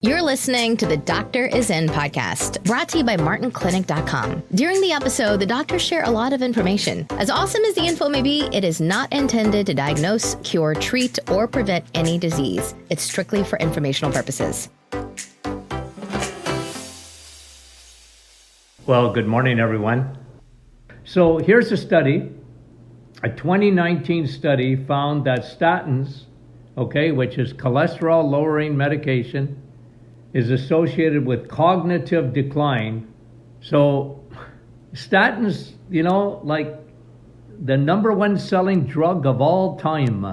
You're listening to the Doctor Is In podcast, brought to you by MartinClinic.com. During the episode, the doctors share a lot of information. As awesome as the info may be, it is not intended to diagnose, cure, treat, or prevent any disease. It's strictly for informational purposes. Well, good morning, everyone. So here's a study. A 2019 study found that statins, which is cholesterol-lowering medication, is associated with cognitive decline. So statins, like the number one selling drug of all time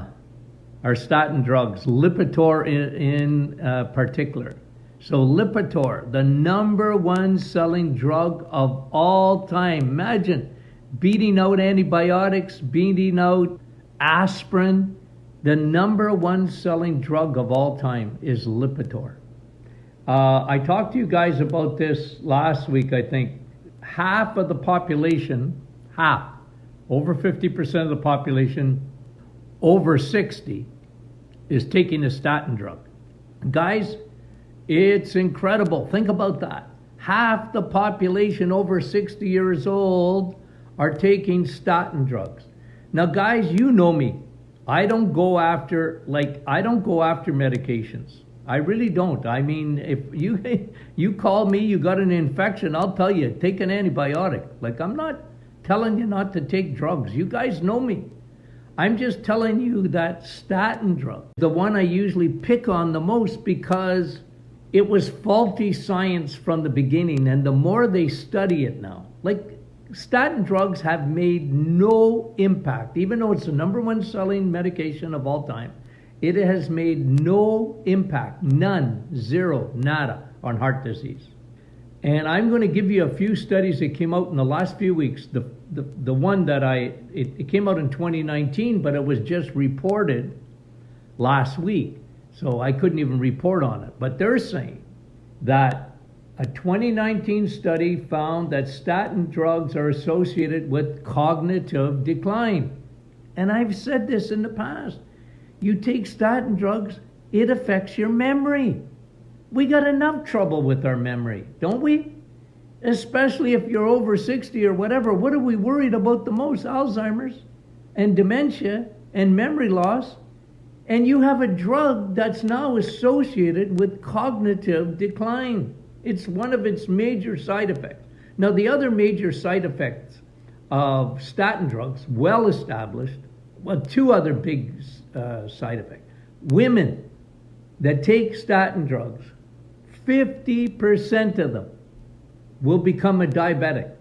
are statin drugs, Lipitor in particular. So Lipitor, the number one selling drug of all time. Imagine beating out antibiotics, beating out aspirin. The number one selling drug of all time is Lipitor. I talked to you guys about this last week, I think. Half of the population, over 50% of the population, over 60, is taking a statin drug. Guys, it's incredible. Think about that. Half the population over 60 years old are taking statin drugs. Now, guys, you know me. I don't go after medications. I really don't. I mean, if you call me, you got an infection, I'll tell you, take an antibiotic. I'm not telling you not to take drugs. You guys know me. I'm just telling you that statin drug, the one I usually pick on the most because it was faulty science from the beginning, and the more they study it now, statin drugs have made no impact, even though it's the number one selling medication of all time. It has made no impact, none, zero, nada, on heart disease. And I'm going to give you a few studies that came out in the last few weeks. The one that it came out in 2019, but it was just reported last week. So I couldn't even report on it. But they're saying that a 2019 study found that statin drugs are associated with cognitive decline. And I've said this in the past. You take statin drugs, it affects your memory. We got enough trouble with our memory, don't we? Especially if you're over 60 or whatever. What are we worried about the most? Alzheimer's and dementia and memory loss. And you have a drug that's now associated with cognitive decline. It's one of its major side effects. Now, the other major side effects of statin drugs, well established, two other big side effects. Women that take statin drugs, 50% of them will become a diabetic.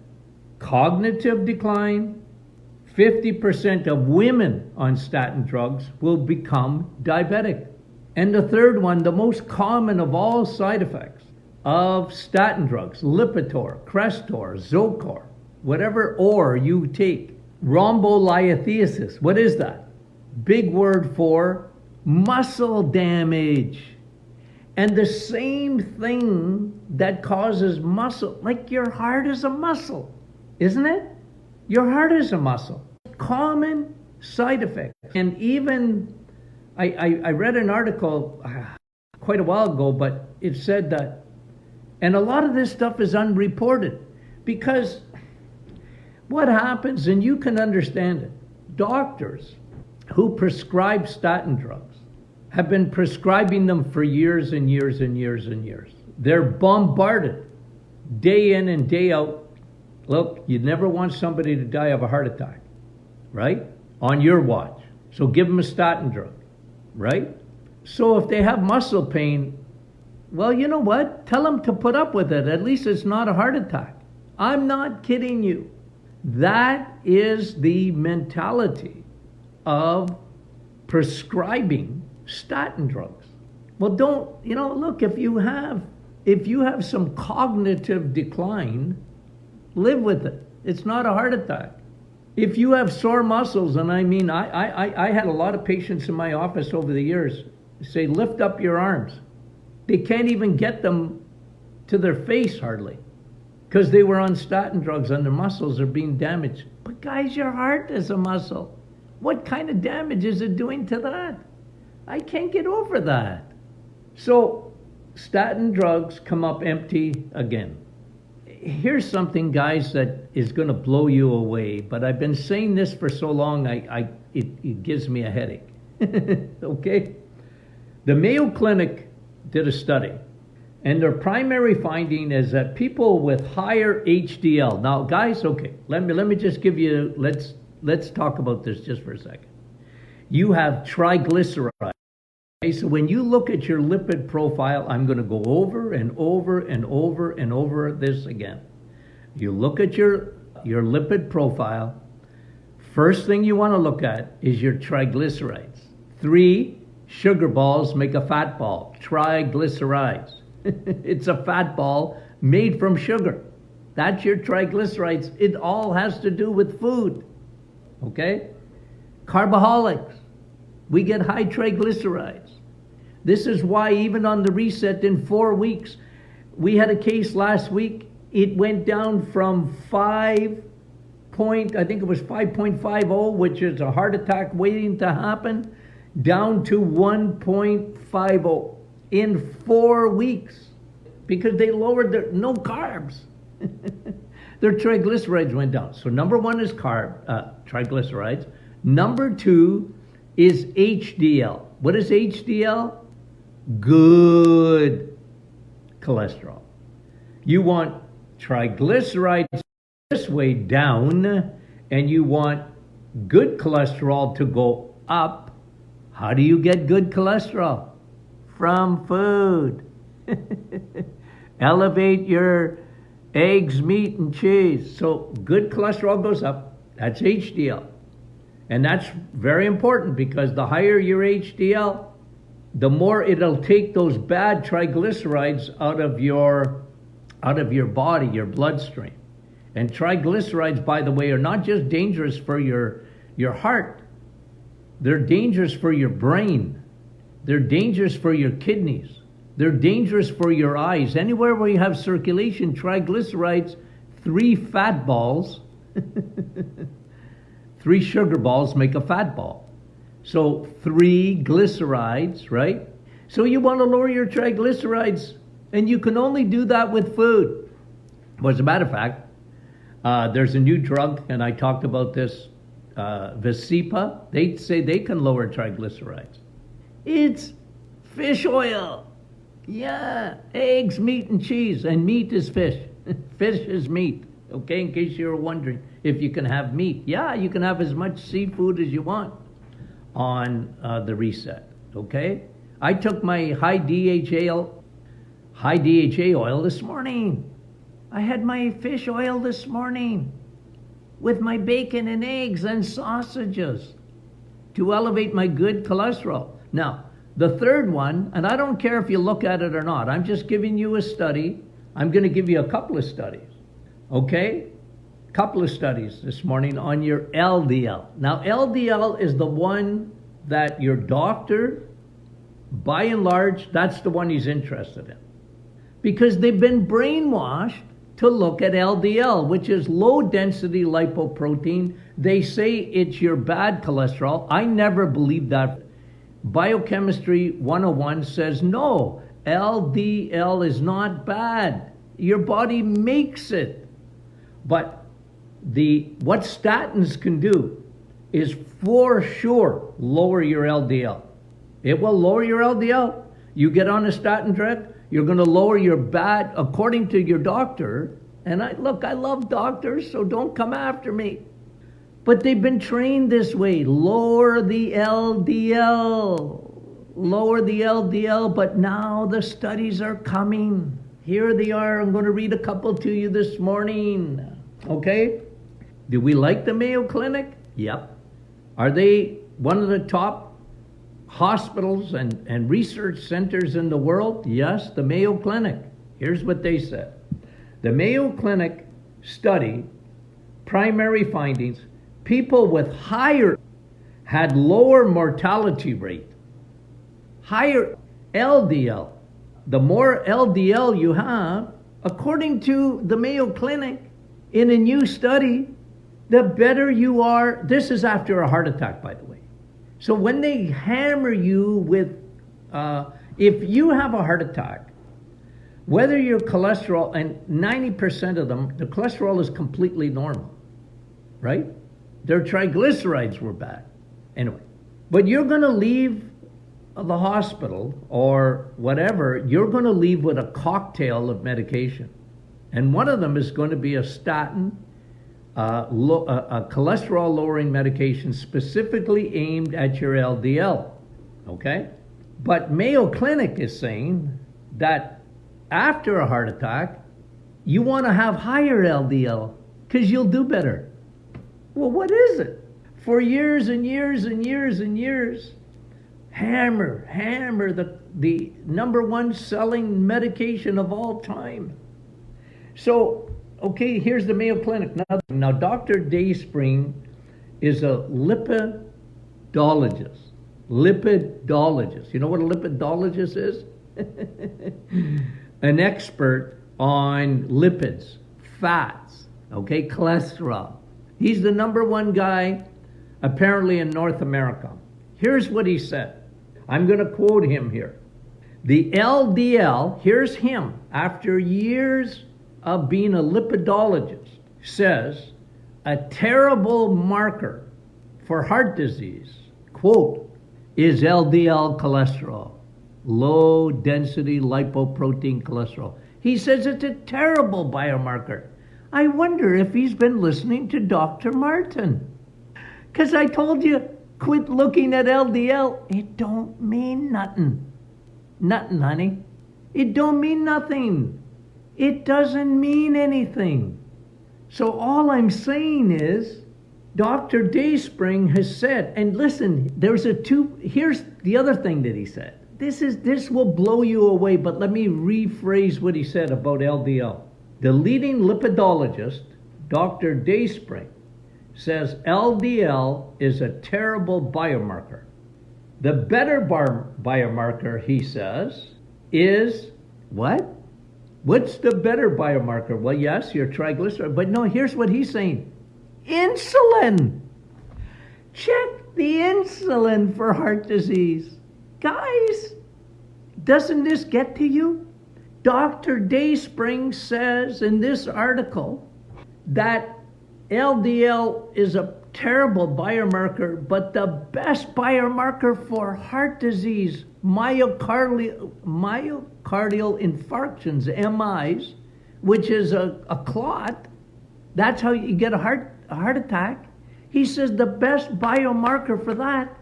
Cognitive decline, 50% of women on statin drugs will become diabetic. And the third one, the most common of all side effects of statin drugs, Lipitor, Crestor, Zocor, whatever or you take, rhombolythesis. What is that? Big word for muscle damage. And the same thing that causes muscle, like your heart is a muscle, isn't it? Your heart is a muscle. Common side effects. And even, I read an article quite a while ago, but it said that, and a lot of this stuff is unreported, because what happens, and you can understand it, doctors who prescribe statin drugs have been prescribing them for years and years and years and years. They're bombarded day in and day out. Look, you never want somebody to die of a heart attack, right? On your watch. So give them a statin drug, right? So if they have muscle pain, well, you know what? Tell them to put up with it. At least it's not a heart attack. I'm not kidding you. That is the mentality of prescribing statin drugs. Well, look, if you have some cognitive decline, live with it. It's not a heart attack. If you have sore muscles, and I mean, I had a lot of patients in my office over the years say, lift up your arms. They can't even get them to their face hardly because they were on statin drugs and their muscles are being damaged. But guys, your heart is a muscle. What kind of damage is it doing to that? I can't get over that. So statin drugs come up empty again. Here's something, guys, that is going to blow you away, but I've been saying this for so long, it gives me a headache. Okay? The Mayo Clinic did a study, and their primary finding is that people with higher HDL. Now, guys, okay, let me just give you, let's talk about this just for a second. You have triglycerides. Okay, so when you look at your lipid profile, I'm going to go over and over and over and over this again. You look at your lipid profile. First thing you want to look at is your triglycerides. 3 sugar balls make a fat ball. Triglycerides. It's a fat ball made from sugar. That's your triglycerides. It all has to do with food. Okay? Carboholics. We get high triglycerides. This is why even on the reset in 4 weeks, we had a case last week. It went down from 5.50, which is a heart attack waiting to happen, down to 1.50 in 4 weeks because they lowered their no carbs. Their triglycerides went down. So number 1 is triglycerides. Number 2 is HDL. What is HDL? Good cholesterol. You want triglycerides this way down, and you want good cholesterol to go up. How do you get good cholesterol? From food. Elevate your eggs, meat, and cheese. So good cholesterol goes up. That's HDL. And that's very important because the higher your HDL, the more it'll take those bad triglycerides out of your body, your bloodstream. And triglycerides, by the way, are not just dangerous for your heart. They're dangerous for your brain. They're dangerous for your kidneys. They're dangerous for your eyes. Anywhere where you have circulation, triglycerides, 3 fat balls, 3 sugar balls make a fat ball. So 3 glycerides, right? So you want to lower your triglycerides, and you can only do that with food. Well, as a matter of fact, there's a new drug, and I talked about this, Visipa. They say they can lower triglycerides. It's fish oil. Yeah, eggs, meat, and cheese. And meat is fish. Fish is meat. Okay, in case you were wondering if you can have meat. Yeah, you can have as much seafood as you want on the reset. Okay? I took my high DHA oil this morning. I had my fish oil this morning with my bacon and eggs and sausages to elevate my good cholesterol. Now, the third one, and I don't care if you look at it or not, I'm just giving you a study. I'm going to give you a couple of studies. Okay? Couple of studies this morning on your LDL. Now, LDL is the one that your doctor, by and large, that's the one he's interested in. Because they've been brainwashed to look at LDL, which is low density lipoprotein. They say it's your bad cholesterol. I never believed that. Biochemistry 101 says no, LDL is not bad. Your body makes it. But what statins can do is for sure lower your LDL. It will lower your LDL. You get on a statin drug, you're going to lower your bad, according to your doctor. And I love doctors, so don't come after me. But they've been trained this way. Lower the LDL. Lower the LDL, but now the studies are coming. Here they are. I'm going to read a couple to you this morning. Okay? Do we like the Mayo Clinic? Yep. Are they one of the top hospitals and research centers in the world? Yes, the Mayo Clinic. Here's what they said. The Mayo Clinic study, primary findings, people with higher had lower mortality rate. Higher LDL. The more LDL you have, according to the Mayo Clinic, in a new study, the better you are. This is after a heart attack, by the way. So when they hammer you with, if you have a heart attack Whether your cholesterol, and 90% of them, the cholesterol is completely normal, right? Their triglycerides were bad. Anyway, but you're going to leave the hospital or whatever, you're going to leave with a cocktail of medication. And one of them is going to be a statin, a cholesterol-lowering medication specifically aimed at your LDL, okay? But Mayo Clinic is saying that after a heart attack, you want to have higher LDL because you'll do better. Well, what is it? For years and years and years and years, hammer, the number one selling medication of all time. So, okay, here's the Mayo Clinic. Now Dr. Dayspring is a lipidologist. You know what a lipidologist is? An expert on lipids, fats, okay, cholesterol. He's the number one guy apparently in North America. Here's what he said. I'm going to quote him here. The LDL, here's him, after years of being a lipidologist, says a terrible marker for heart disease, quote, is LDL cholesterol, low density lipoprotein cholesterol. He says it's a terrible biomarker. I wonder if he's been listening to Dr. Martin. Because I told you, quit looking at LDL. It don't mean nothing. Nothing, honey. It don't mean nothing. It doesn't mean anything. So all I'm saying is, Dr. Dayspring has said, and listen, here's the other thing that he said. This will blow you away, but let me rephrase what he said about LDL. The leading lipidologist, Dr. Dayspring, says LDL is a terrible biomarker. The better biomarker, he says, is what? What's the better biomarker? Well, yes, your triglyceride, but no, here's what he's saying. Insulin. Check the insulin for heart disease. Guys, doesn't this get to you? Dr. Dayspring says in this article that LDL is a terrible biomarker, but the best biomarker for heart disease, myocardial infarctions, MIs, which is a clot, that's how you get a heart attack. He says the best biomarker for that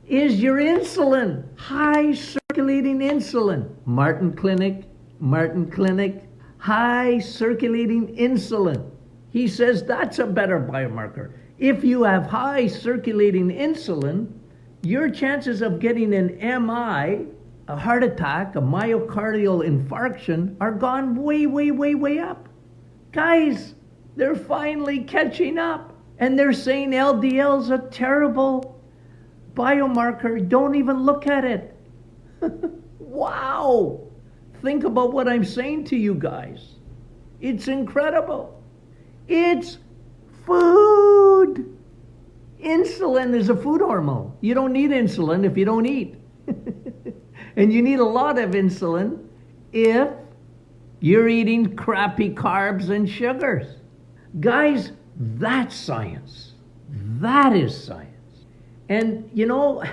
is your insulin, high circulating insulin. Martin Clinic, high circulating insulin. He says that's a better biomarker. If you have high circulating insulin, your chances of getting an MI, a heart attack, a myocardial infarction, are gone way, way, way, way up. Guys, they're finally catching up. And they're saying LDL is a terrible biomarker. Don't even look at it. Wow. Think about what I'm saying to you guys. It's incredible. It's food. Insulin is a food hormone. You don't need insulin if you don't eat. And you need a lot of insulin if you're eating crappy carbs and sugars. Guys, that's science. That is science. And you know,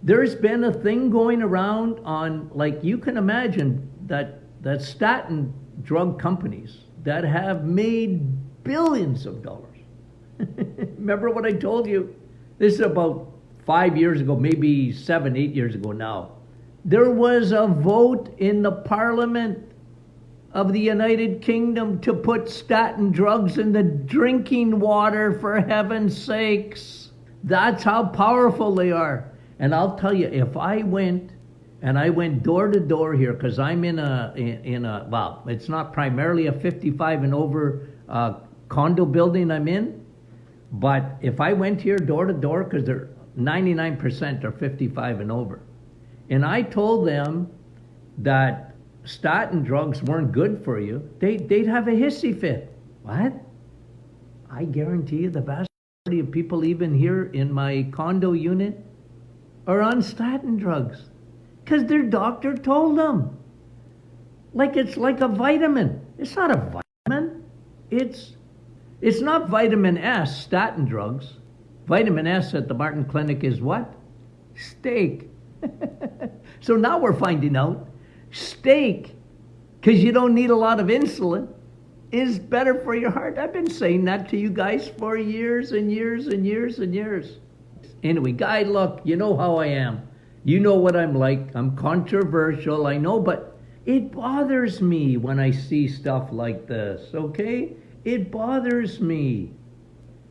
there's been a thing going around on, like, you can imagine that statin drug companies that have made billions of dollars. Remember what I told you? This is about 5 years ago, maybe 7, 8 years ago now. There was a vote in the Parliament of the United Kingdom to put statin drugs in the drinking water, for heaven's sakes. That's how powerful they are. And I'll tell you, if I went door to door here, because I'm in a well, it's not primarily a 55 and over condo building I'm in, but if I went here door to door, because they're 99% are 55 and over, and I told them that statin drugs weren't good for you, they'd have a hissy fit. What? I guarantee you the vast majority of people even here in my condo unit are on statin drugs because their doctor told them. like it's like a vitamin. It's not a vitamin. It's not vitamin S, statin drugs. Vitamin S at the Martin Clinic is what? Steak. So now we're finding out steak, because you don't need a lot of insulin, is better for your heart. I've been saying that to you guys for years and years and years and years. Anyway, Guy, look, you know how I am. You know what I'm like. I'm controversial, I know, but it bothers me when I see stuff like this, okay? It bothers me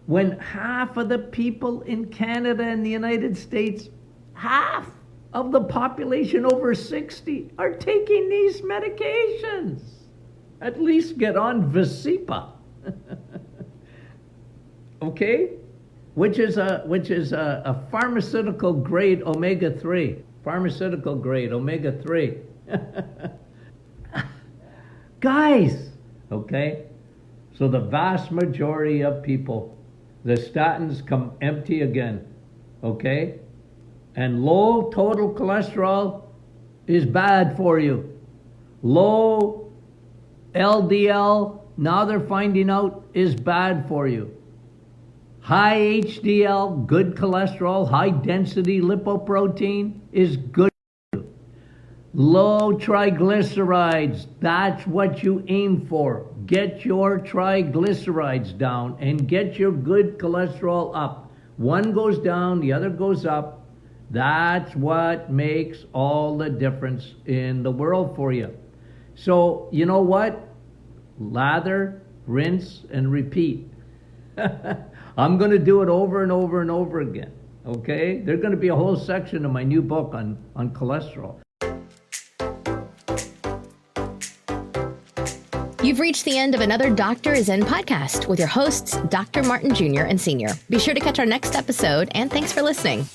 when half of the people in Canada and the United States, half of the population over 60 are taking these medications. At least get on Visipa. Okay? Which is a pharmaceutical grade omega-3. Pharmaceutical grade omega-3. Guys, okay? So the vast majority of people, the statins come empty again, okay? And low total cholesterol is bad for you. Low LDL, now they're finding out, is bad for you. High HDL, good cholesterol, high density lipoprotein is good for you. Low triglycerides, that's what you aim for. Get your triglycerides down and get your good cholesterol up. One goes down, the other goes up. That's what makes all the difference in the world for you. So, you know what? Lather, rinse, and repeat. I'm going to do it over and over and over again. Okay? There's going to be a whole section of my new book on cholesterol. You've reached the end of another Doctor is In podcast with your hosts, Dr. Martin Jr. and Sr. Be sure to catch our next episode, and thanks for listening.